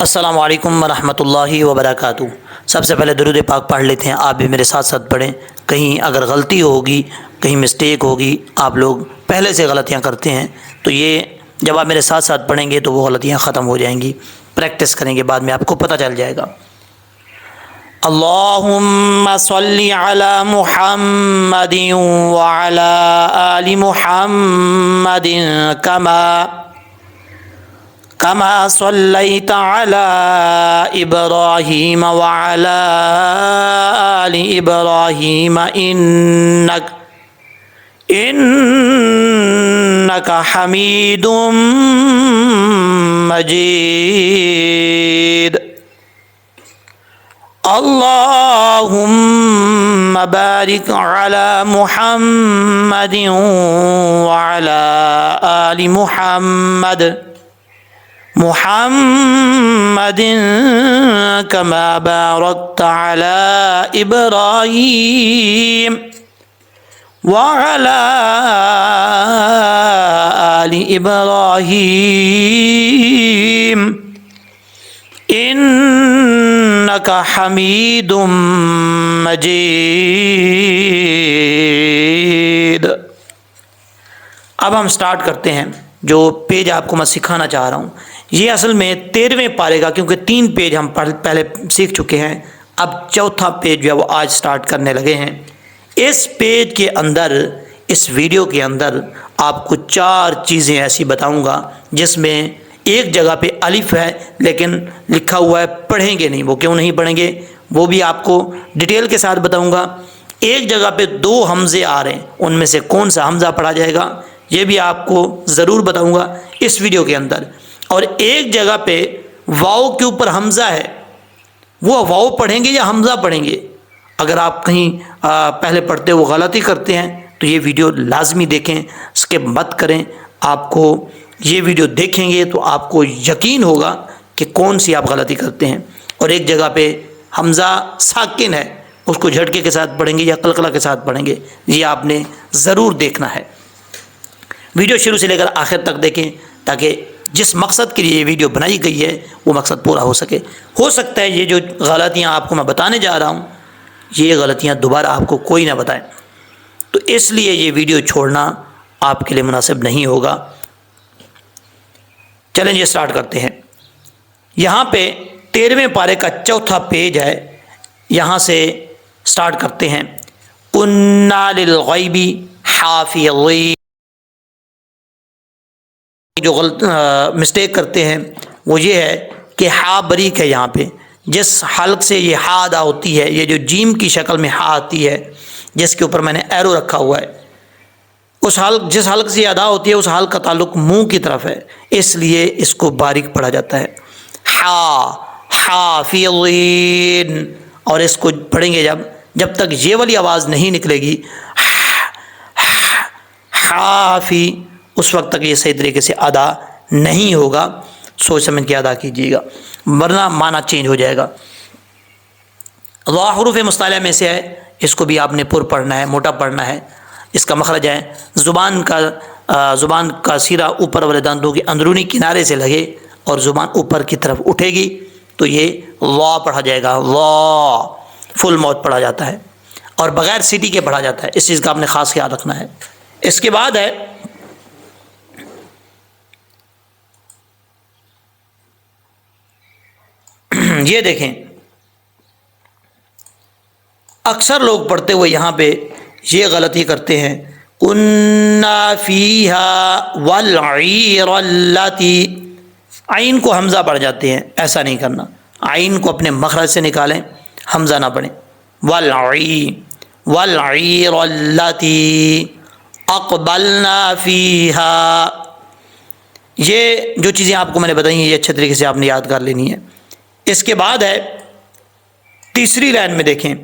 السلام علیکم ورحمۃ اللہ وبرکاتہ۔ سب سے پہلے درود پاک پڑھ لیتے ہیں، آپ بھی میرے ساتھ ساتھ پڑھیں۔ کہیں اگر غلطی ہوگی، کہیں مسٹیک ہوگی، آپ لوگ پہلے سے غلطیاں کرتے ہیں تو یہ جب آپ میرے ساتھ ساتھ پڑھیں گے تو وہ غلطیاں ختم ہو جائیں گی، پریکٹس کریں گے، بعد میں آپ کو پتہ چل جائے گا۔ اللہم صلی علی محمد وعلی آل محمد كما صليت على إبراهيم وعلى آل إبراهيم إنك حميد مجيد۔ اللهم بارك على محمد وعلى آل محمد كما باركت على إبراهيم وعلى آل إبراهيم إنك حميد مجيد۔ اب ہم سٹارٹ کرتے ہیں۔ جو پیج آپ کو میں سکھانا چاہ رہا ہوں یہ اصل میں 13ویں پارے کا، کیونکہ 3 پیج ہم پہلے سیکھ چکے ہیں، اب چوتھا پیج جو ہے وہ آج سٹارٹ کرنے لگے ہیں۔ اس پیج کے اندر، اس ویڈیو کے اندر آپ کو 4 چیزیں ایسی بتاؤں گا جس میں ایک جگہ پہ الف ہے لیکن لکھا ہوا ہے پڑھیں گے نہیں۔ وہ کیوں نہیں پڑھیں گے وہ بھی آپ کو ڈیٹیل کے ساتھ بتاؤں گا۔ ایک جگہ پہ 2 حمزے آ رہے ہیں، ان میں سے کون سا حمزہ پڑھا جائے گا یہ بھی آپ کو ضرور بتاؤں گا اس ویڈیو کے اندر۔ اور ایک جگہ پہ واؤ کے اوپر حمزہ ہے، وہ واؤ پڑھیں گے یا حمزہ پڑھیں گے؟ اگر آپ کہیں پہلے پڑھتے وہ غلطی کرتے ہیں تو یہ ویڈیو لازمی دیکھیں، اسکپ مت کریں۔ آپ کو یہ ویڈیو دیکھیں گے تو آپ کو یقین ہوگا کہ کون سی آپ غلطی کرتے ہیں۔ اور ایک جگہ پہ حمزہ ساکن ہے، اس کو جھٹکے کے ساتھ پڑھیں گے یا قلقلہ کے ساتھ پڑھیں گے، یہ آپ نے ضرور دیکھنا ہے۔ ویڈیو شروع سے لے کر آخر تک دیکھیں تاکہ جس مقصد کے لیے یہ ویڈیو بنائی گئی ہے وہ مقصد پورا ہو سکے۔ ہو سکتا ہے یہ جو غلطیاں آپ کو میں بتانے جا رہا ہوں یہ غلطیاں دوبارہ آپ کو کوئی نہ بتائے، تو اس لیے یہ ویڈیو چھوڑنا آپ کے لیے مناسب نہیں ہوگا۔ چلیں یہ سٹارٹ کرتے ہیں۔ یہاں پہ 13ویں پارے کا چوتھا پیج ہے، یہاں سے سٹارٹ کرتے ہیں۔ کُنَّا لِلْغَيْبِ حَافِظِينَ۔ جو غلط مسٹیک کرتے ہیں وہ یہ ہے کہ ہا بریک ہے، یہاں پہ جس حلق سے یہ ہا ادا ہوتی ہے، یہ جو جیم کی شکل میں ہا آتی ہے جس کے اوپر میں نے ایرو رکھا ہوا ہے، اس حلق جس حلق سے یہ ادا ہوتی ہے اس حلق کا تعلق منہ کی طرف ہے، اس لیے اس کو باریک پڑھا جاتا ہے۔ حافظین، اور اس کو پڑھیں گے جب تک یہ والی آواز نہیں نکلے گی حافی، اس وقت تک یہ صحیح طریقے سے ادا نہیں ہوگا۔ سوچ سمجھ کے ادا کیجیے گا ورنہ معنی چینج ہو جائے گا۔ ضا حروف مصطلح میں سے ہے، اس کو بھی آپ نے پر پڑھنا ہے، موٹا پڑھنا ہے۔ اس کا مخرج ہے زبان کا سیرا اوپر والے دانتوں کے اندرونی کنارے سے لگے اور زبان اوپر کی طرف اٹھے گی تو یہ وا پڑھا جائے گا۔ وا فل ماؤتھ پڑھا جاتا ہے اور بغیر سیٹی کے پڑھا جاتا ہے، اس چیز کا آپ نے خاص خیال رکھنا ہے۔ اس کے بعد ہے یہ دیکھیں، اکثر لوگ پڑھتے ہوئے یہاں پہ یہ غلطی کرتے ہیں، کُنَّا فِيهَا وَالْعِيرَ الَّتِي، عین کو حمزہ پڑھ جاتے ہیں، ایسا نہیں کرنا، عین کو اپنے مخرج سے نکالیں، حمزہ نہ پڑھیں۔ وَالْعِيرَ الَّتِي أَقْبَلْنَا فِيهَا، یہ جو چیزیں آپ کو میں نے بتائی ہیں یہ اچھے طریقے سے آپ نے یاد کر لینی ہے۔ اس کے بعد ہے تیسری لائن میں، دیکھیں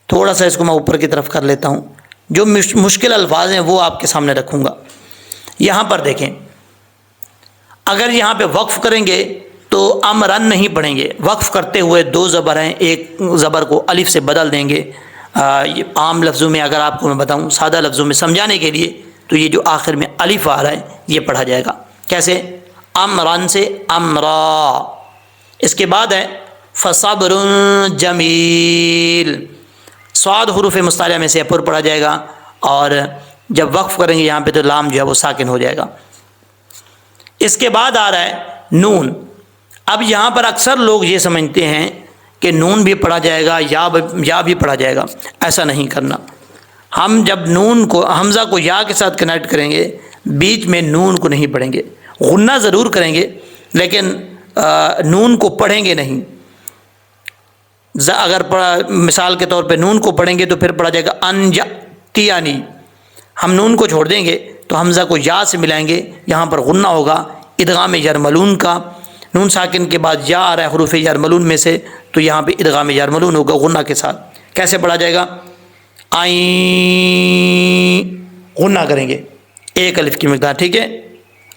تھوڑا سا اس کو میں اوپر کی طرف کر لیتا ہوں، جو مشکل الفاظ ہیں وہ آپ کے سامنے رکھوں گا۔ یہاں پر دیکھیں، اگر یہاں پہ وقف کریں گے تو امرن نہیں پڑھیں گے، وقف کرتے ہوئے 2 زبر ہیں، ایک زبر کو الف سے بدل دیں گے۔ عام لفظوں میں اگر آپ کو میں بتاؤں، سادہ لفظوں میں سمجھانے کے لیے، تو یہ جو آخر میں الف آ رہا ہے یہ پڑھا جائے گا۔ کیسے؟ امرن سے امرا، اس کے بعد ہے فصبر جمیل، صاد حروف مستعلیہ میں سے پر پڑھا جائے گا، اور جب وقف کریں گے یہاں پہ تو لام جو ہے وہ ساکن ہو جائے گا۔ اس کے بعد آ رہا ہے نون۔ اب یہاں پر اکثر لوگ یہ سمجھتے ہیں کہ نون بھی پڑھا جائے گا یا بھی پڑھا جائے گا، ایسا نہیں کرنا۔ ہم جب نون کو حمزہ کو یا کے ساتھ کنیکٹ کریں گے، بیچ میں نون کو نہیں پڑھیں گے، غنہ ضرور کریں گے لیکن نون کو پڑھیں گے نہیں۔ اگر مثال کے طور پہ نون کو پڑھیں گے تو پھر پڑھا جائے گا انجتیانی، ہم نون کو چھوڑ دیں گے تو حمزہ کو یا سے ملائیں گے، یہاں پر غنہ ہوگا ادغام یرملون کا، نون ساکن کے بعد یا آ رہا ہے حروف یرملون میں سے، تو یہاں پہ ادغام یرملون ہوگا غنہ کے ساتھ۔ کیسے پڑھا جائے گا؟ آئیں، غنہ کریں گے ایک الف کی مقدار، ٹھیک ہے۔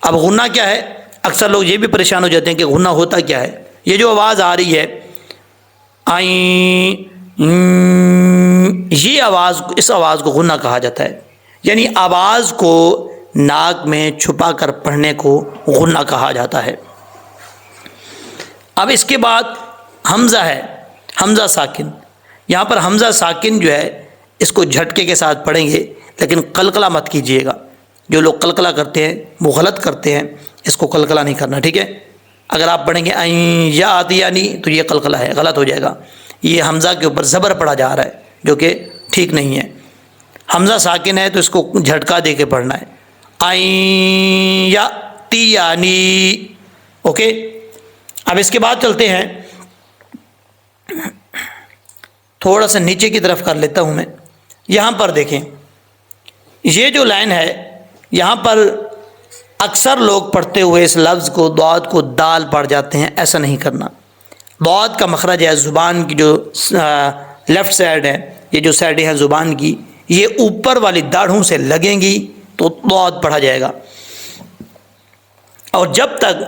اب غنہ کیا ہے؟ اکثر لوگ یہ بھی پریشان ہو جاتے ہیں کہ غنہ ہوتا کیا ہے۔ یہ جو آواز آ رہی ہے آئیں، یہ آواز، اس آواز کو غنہ کہا جاتا ہے، یعنی آواز کو ناک میں چھپا کر پڑھنے کو غنہ کہا جاتا ہے۔ اب اس کے بعد حمزہ ہے، حمزہ ساکن۔ یہاں پر حمزہ ساکن جو ہے اس کو جھٹکے کے ساتھ پڑھیں گے، لیکن قلقلہ مت کیجیے گا۔ جو لوگ قلقلہ کرتے ہیں وہ غلط کرتے ہیں، اس کو قلقلہ نہیں کرنا، ٹھیک ہے۔ اگر آپ پڑھیں گے آئیں یا آتیانی تو یہ قلقلہ ہے، غلط ہو جائے گا۔ یہ حمزہ کے اوپر زبر پڑھا جا رہا ہے جو کہ ٹھیک نہیں ہے۔ حمزہ ساکن ہے تو اس کو جھٹکا دے کے پڑھنا ہے، آئیں یا تیانی، اوکے۔ اب اس کے بعد چلتے ہیں، تھوڑا سا نیچے کی طرف کر لیتا ہوں میں۔ یہاں پر دیکھیں، یہ جو لائن ہے یہاں پر اکثر لوگ پڑھتے ہوئے اس لفظ کو ضاد کو دال پڑھ جاتے ہیں، ایسا نہیں کرنا۔ ضاد کا مخرج ہے زبان کی جو لیفٹ سائڈ ہے، یہ جو سائڈیں ہیں زبان کی، یہ اوپر والی داڑھوں سے لگیں گی تو ضاد پڑھا جائے گا، اور جب تک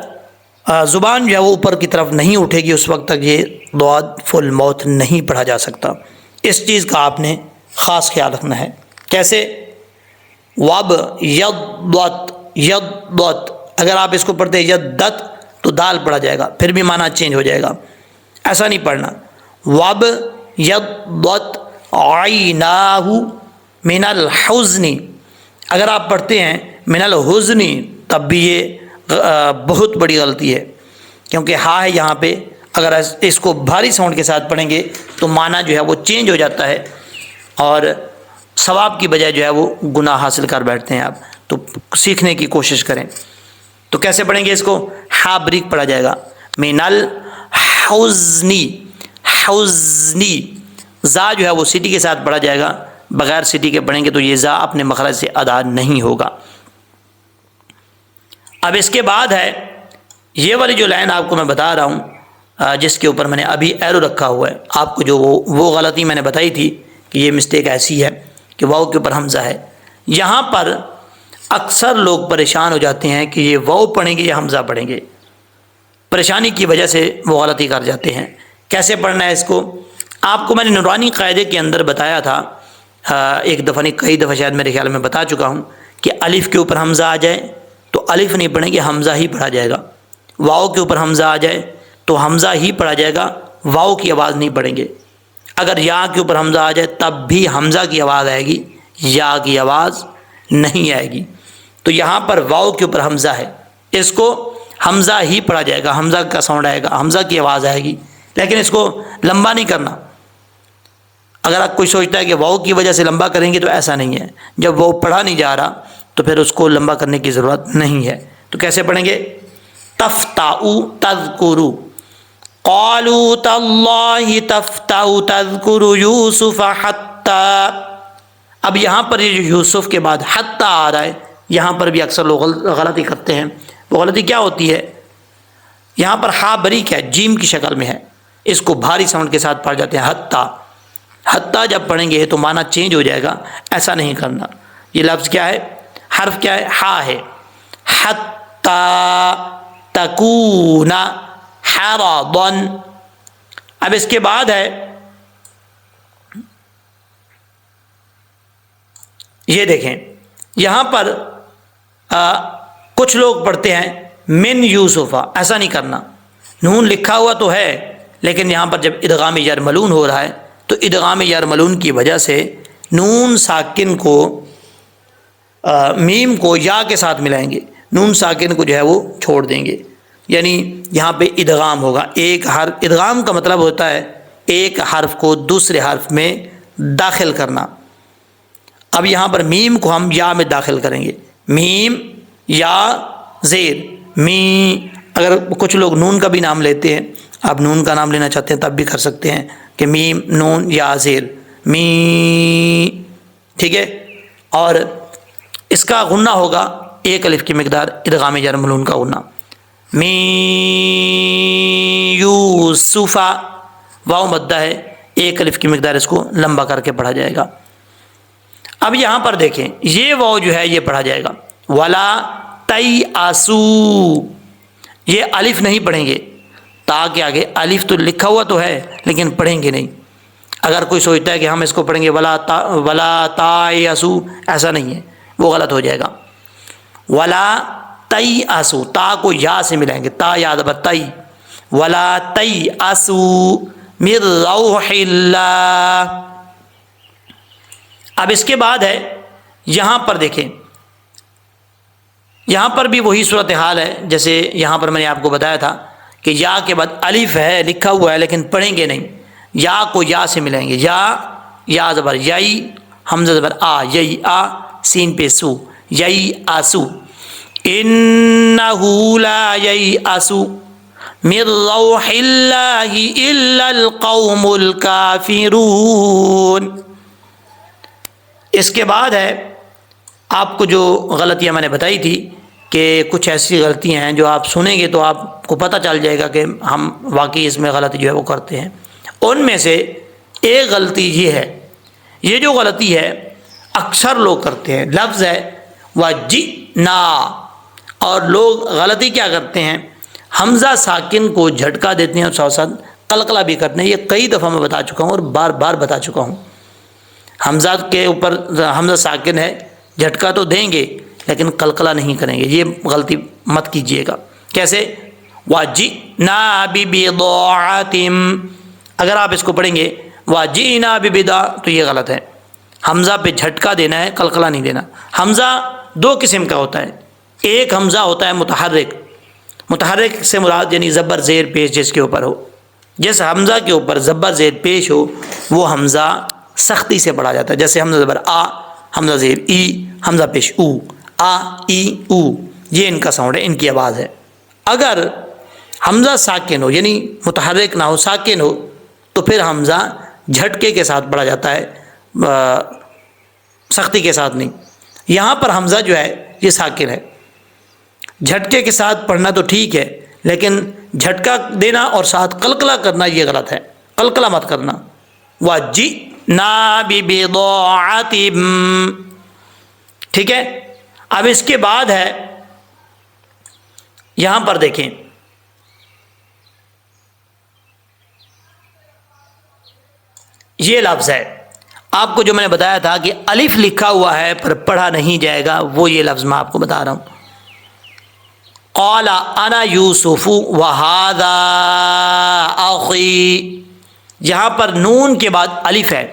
زبان جو ہے وہ اوپر کی طرف نہیں اٹھے گی اس وقت تک یہ ضاد فل موت نہیں پڑھا جا سکتا۔ اس چیز کا آپ نے خاص خیال رکھنا ہے۔ کیسے؟ وب یضت، یضت، اگر آپ اس کو پڑھتے ہیں یدت تو دال پڑھا جائے گا، پھر بھی معنی چینج ہو جائے گا، ایسا نہیں پڑھنا۔ وب یضت عیناہ من الحزن، اگر آپ پڑھتے ہیں من الحزن تب بھی یہ بہت بڑی غلطی ہے، کیونکہ ہا ہے یہاں پہ، اگر اس کو بھاری ساؤنڈ کے ساتھ پڑھیں گے تو معنی جو ہے وہ چینج ہو جاتا ہے، اور ثواب کی بجائے جو ہے وہ گناہ حاصل کر بیٹھتے ہیں آپ۔ تو سیکھنے کی کوشش کریں۔ تو کیسے پڑھیں گے اس کو؟ ہا بریک پڑھا جائے گا، من الحزنی، حزنی، زا جو ہے وہ سٹی کے ساتھ پڑھا جائے گا، بغیر سٹی کے پڑھیں گے تو یہ زا اپنے مخرج سے ادا نہیں ہوگا۔ اب اس کے بعد ہے یہ والی جو لائن آپ کو میں بتا رہا ہوں، جس کے اوپر میں نے ابھی ایرو رکھا ہوا ہے، آپ کو جو وہ غلطی میں نے بتائی تھی کہ یہ مسٹیک ایسی ہے کہ واؤ کے اوپر حمزہ ہے، یہاں پر اکثر لوگ پریشان ہو جاتے ہیں کہ یہ واؤ پڑھیں گے یا حمزہ پڑھیں گے، پریشانی کی وجہ سے وہ غلطی کر جاتے ہیں۔ کیسے پڑھنا ہے اس کو؟ آپ کو میں نے نورانی قاعدے کے اندر بتایا تھا، ایک دفعہ نہیں کئی دفعہ شاید میرے خیال میں بتا چکا ہوں، کہ الف کے اوپر حمزہ آ جائے تو الف نہیں پڑھیں گے، حمزہ ہی پڑھا جائے گا۔ واؤ کے اوپر حمزہ آ جائے تو حمزہ ہی پڑھا جائے گا، واؤ کی آواز نہیں پڑھیں گے۔ اگر یا کے اوپر حمزہ آ جائے تب بھی حمزہ کی آواز آئے گی، یا کی آواز نہیں آئے گی۔ تو یہاں پر واؤ کے اوپر حمزہ ہے، اس کو حمزہ ہی پڑھا جائے گا، حمزہ کا ساؤنڈ آئے گا، حمزہ کی آواز آئے گی، لیکن اس کو لمبا نہیں کرنا۔ اگر آپ کوئی سوچتا ہے کہ واؤ کی وجہ سے لمبا کریں گے تو ایسا نہیں ہے، جب واؤ پڑھا نہیں جا رہا تو پھر اس کو لمبا کرنے کی ضرورت نہیں ہے۔ تو کیسے پڑھیں گے؟ تفتأ تذکر، قالوا تاللہ تفتأ تذکر یوسف حتی، اب یہاں پر یہ جو یوسف کے بعد حتی آ رہا ہے، یہاں پر بھی اکثر لوگ غلطی کرتے ہیں۔ وہ غلطی کیا ہوتی ہے؟ یہاں پر ہا بریک ہے، جیم کی شکل میں ہے، اس کو بھاری ساؤنڈ کے ساتھ پڑھ جاتے ہیں حتی۔ حتی جب پڑھیں گے تو معنی چینج ہو جائے گا، ایسا نہیں کرنا۔ یہ لفظ کیا ہے؟ حرف کیا ہے؟ ہا ہے۔ حتی تکون حرضا، اب اس کے بعد ہے یہ دیکھیں، یہاں پر کچھ لوگ پڑھتے ہیں من یوسفہ، ایسا نہیں کرنا۔ نون لکھا ہوا تو ہے لیکن یہاں پر جب ادغام یرملون ہو رہا ہے تو ادغام یرملون کی وجہ سے نون ساکن کو میم کو یا کے ساتھ ملائیں گے، نون ساکن کو جو ہے وہ چھوڑ دیں گے، یعنی یہاں پہ ادغام ہوگا۔ ایک حرف، ادغام کا مطلب ہوتا ہے ایک حرف کو دوسرے حرف میں داخل کرنا۔ اب یہاں پر میم کو ہم یا میں داخل کریں گے، میم یا زیر می۔ اگر کچھ لوگ نون کا بھی نام لیتے ہیں، آپ نون کا نام لینا چاہتے ہیں تب بھی کر سکتے ہیں کہ میم نون یا زیر می، ٹھیک ہے۔ اور اس کا غنہ ہوگا ایک الف کی مقدار، ادغام یرملون کا غنہ، می یوسفا، واو مدہ ہے، ایک الف کی مقدار اس کو لمبا کر کے پڑھا جائے گا۔ اب یہاں پر دیکھیں یہ واو جو ہے یہ پڑھا جائے گا، ولا تیأسو، یہ الف نہیں پڑھیں گے، تا کے آگے الف تو لکھا ہوا تو ہے لیکن پڑھیں گے نہیں۔ اگر کوئی سوچتا ہے کہ ہم اس کو پڑھیں گے ولا تیأسو، ایسا نہیں ہے، وہ غلط ہو جائے گا۔ ولا تیأسو، تا کو یا سے ملائیں گے، تا یا زبر تئی، ولا تیأسو من روح اللہ۔ اب اس کے بعد ہے یہاں پر دیکھیں، یہاں پر بھی وہی صورتحال ہے جیسے یہاں پر میں نے آپ کو بتایا تھا کہ یا کے بعد الف ہے لکھا ہوا ہے لیکن پڑھیں گے نہیں، یا کو یا سے ملائیں گے، یا زبر یئی، حمزہ زبر آ، یئی آ، سین پہ سو، یئی آسو، انہ لا ییأسو من روح اللہ الا القوم الکافرون۔ اس کے بعد ہے آپ کو جو غلطیاں میں نے بتائی تھی کہ کچھ ایسی غلطیاں ہیں جو آپ سنیں گے تو آپ کو پتہ چل جائے گا کہ ہم واقعی اس میں غلطی جو ہے وہ کرتے ہیں۔ ان میں سے ایک غلطی یہ ہے، یہ جو غلطی ہے اکثر لوگ کرتے ہیں، لفظ ہے وجئنا، اور لوگ غلطی کیا کرتے ہیں، حمزہ ساکن کو جھٹکا دیتے ہیں اور ساتھ ساتھ قلقلہ بھی کرتے ہیں۔ یہ کئی دفعہ میں بتا چکا ہوں اور بار بار بتا چکا ہوں، حمزہ کے اوپر حمزہ ساکن ہے، جھٹکا تو دیں گے لیکن قلقلہ نہیں کریں گے، یہ غلطی مت کیجیے گا۔ کیسے؟ وَجِئْنَا بِبِضَاعَةٍ، اگر آپ اس کو پڑھیں گے وَجِئْنَا بِبِضَاعَةٍ تو یہ غلط ہے، حمزہ پہ جھٹکا دینا ہے، قلقلہ نہیں دینا۔ حمزہ دو قسم کا ہوتا ہے، ایک حمزہ ہوتا ہے متحرک، متحرک سے مراد یعنی زبر زیر پیش جس کے اوپر ہو، جس حمزہ کے اوپر زبر زیر پیش ہو وہ حمزہ سختی سے پڑھا جاتا ہے، جیسے حمزہ زبر آ، حمزہ زیر ای، حمزہ پیش او، آ ای او، یہ ان کا ساؤنڈ ہے، ان کی آواز ہے۔ اگر حمزہ ساکن ہو یعنی متحرک نہ ہو، ساکن ہو، تو پھر حمزہ جھٹکے کے ساتھ پڑھا جاتا ہے، سختی کے ساتھ نہیں۔ یہاں پر حمزہ جو ہے یہ ساکن ہے، جھٹکے کے ساتھ پڑھنا تو ٹھیک ہے لیکن جھٹکا دینا اور ساتھ قلقلہ کرنا یہ غلط ہے، قلقلہ مت کرنا۔ وَجِئْنَا بِبِضَاعَةٍ، ٹھیک ہے۔ اب اس کے بعد ہے یہاں پر دیکھیں یہ لفظ ہے، آپ کو جو میں نے بتایا تھا کہ الف لکھا ہوا ہے پر پڑھا نہیں جائے گا، وہ یہ لفظ میں آپ کو بتا رہا ہوں۔ قال انا یوسف وہذا اخی، یہاں پر نون کے بعد الف ہے،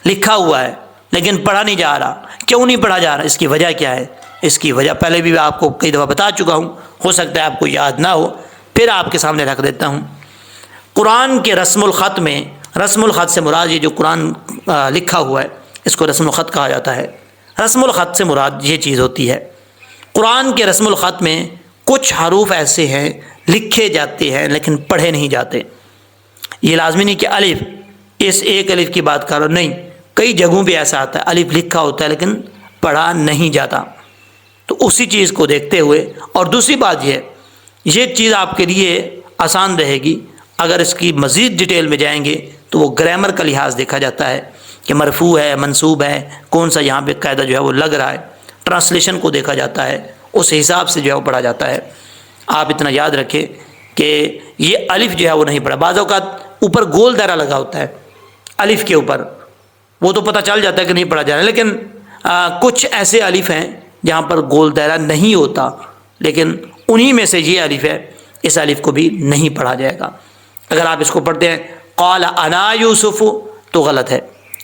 لکھا ہوا ہے لیکن پڑھا نہیں جا رہا۔ کیوں نہیں پڑھا جا رہا؟ اس کی وجہ کیا ہے؟ اس کی وجہ پہلے بھی آپ کو کئی دفعہ بتا چکا ہوں، ہو سکتا ہے آپ کو یاد نہ ہو، پھر آپ کے سامنے رکھ دیتا ہوں۔ قرآن کے رسم الخط میں، رسم الخط سے مراد یہ جو قرآن لکھا ہوا ہے اس کو رسم الخط کہا جاتا ہے۔ رسم الخط سے مراد یہ چیز ہوتی ہے، قرآن کے رسم الخط میں کچھ حروف ایسے ہیں لکھے جاتے ہیں لیکن پڑھے نہیں جاتے۔ یہ لازمی نہیں کہ الف، اس ایک الف کی بات کر رہا ہوں، نہیں، کئی جگہوں پہ ایسا آتا ہے الف لکھا ہوتا ہے لیکن پڑھا نہیں جاتا، تو اسی چیز کو دیکھتے ہوئے، اور دوسری بات یہ چیز آپ کے لیے آسان رہے گی اگر اس کی مزید ڈیٹیل میں جائیں گے تو وہ گرامر کا لحاظ دیکھا جاتا ہے کہ مرفوع ہے، منصوب ہے، کون سا یہاں پہ قاعدہ جو ہے وہ لگ رہا ہے، ٹرانسلیشن کو دیکھا جاتا ہے، اس حساب سے جو ہے وہ پڑھا جاتا ہے۔ آپ اتنا یاد رکھیں کہ یہ الف جو ہے وہ نہیں پڑھا، بعض اوقات اوپر گول دائرہ لگا ہوتا ہے الف کے اوپر، وہ تو پتہ چل جاتا ہے کہ نہیں پڑھا جا رہا ہے، لیکن کچھ ایسے الف ہیں جہاں پر گول دائرہ نہیں ہوتا، لیکن انہی میں سے یہ الف ہے، اس الف کو بھی نہیں پڑھا جائے گا۔ اگر آپ اس کو پڑھتے ہیں قال انا یوسف تو غلط ہے،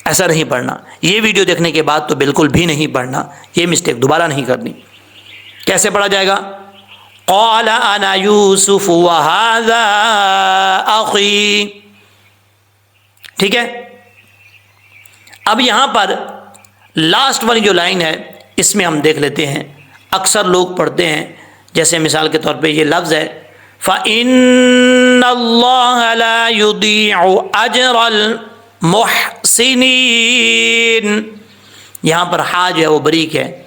ایسا نہیں پڑھنا۔ یہ ویڈیو دیکھنے کے بعد تو بالکل بھی نہیں پڑھنا، یہ مسٹیک دوبارہ نہیں کرنی۔ کیسے پڑھا جائے گا؟ قال انا یوسف وهذا اخی، ٹھیک ہے۔ اب یہاں پر لاسٹ والی جو لائن ہے اس میں ہم دیکھ لیتے ہیں، اکثر لوگ پڑھتے ہیں، جیسے مثال کے طور پہ یہ لفظ ہے فَإِنَّ اللَّهَ لَا يُضِيعُ أَجْرَ الْمُحْسِنِينَ، یہاں پر ہا جو ہے وہ بریک ہے،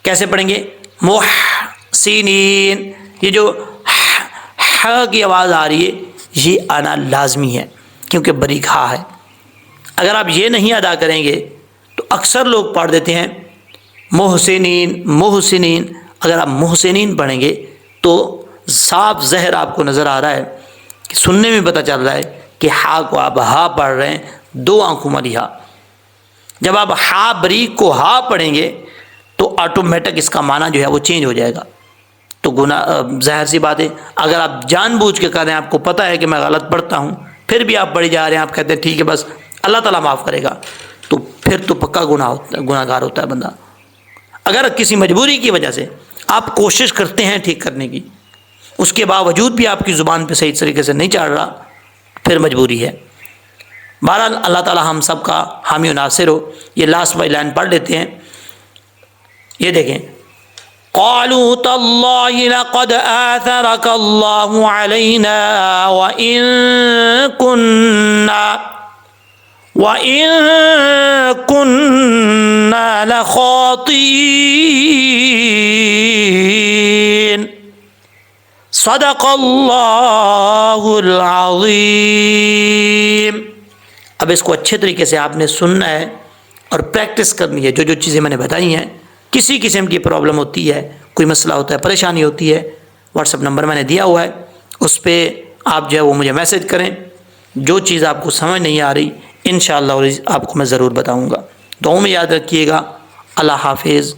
کیسے پڑھیں گے؟ محسنین، یہ جو ح کی آواز آ رہی ہے یہ آنا لازمی ہے کیونکہ بریک ہا ہے۔ اگر آپ یہ نہیں ادا کریں گے تو اکثر لوگ پڑھ دیتے ہیں محسنین محسنین، اگر آپ محسنین پڑھیں گے تو صاف زہر آپ کو نظر آ رہا ہے کہ سننے میں پتہ چل رہا ہے کہ ہا کو آپ ہا پڑھ رہے ہیں، دو آنکھوں والی ہا۔ جب آپ ہا بریک کو ہا پڑھیں گے تو آٹومیٹک اس کا معنی جو ہے وہ چینج ہو جائے گا، تو گناہ ظاہر سی بات ہے۔ اگر آپ جان بوجھ کے کر رہے ہیں، آپ کو پتہ ہے کہ میں غلط پڑھتا ہوں، پھر بھی آپ پڑھی جا رہے ہیں، آپ کہتے ہیں ٹھیک ہے بس اللہ تعالیٰ معاف کرے گا، تو پھر تو پکا گناہ گار ہوتا ہے بندہ۔ اگر کسی مجبوری کی وجہ سے آپ کوشش کرتے ہیں ٹھیک کرنے کی، اس کے باوجود بھی آپ کی زبان پہ صحیح طریقے سے نہیں چڑھ رہا، پھر مجبوری ہے۔ بہرحال اللہ تعالیٰ ہم سب کا حامی و ناصر ہو۔ یہ لاسٹ والی لائن پڑھ لیتے ہیں، یہ دیکھیں قالوا تاللہ لقد آثرك اللہ علینا وَإِن كُنَّا لَخَاطِئِينَ صدق اللہ العظیم۔ اب اس کو اچھے طریقے سے آپ نے سننا ہے اور پریکٹس کرنی ہے۔ جو جو چیزیں میں نے بتائی ہیں، کسی قسم کی پرابلم ہوتی ہے، کوئی مسئلہ ہوتا ہے، پریشانی ہوتی ہے، واٹس ایپ نمبر میں نے دیا ہوا ہے، اس پہ آپ جو ہے وہ مجھے میسج کریں۔ جو چیز آپ کو سمجھ نہیں آ رہی انشاءاللہ آپ کو میں ضرور بتاؤں گا۔ دعاؤں میں یاد رکھیے گا۔ اللہ حافظ۔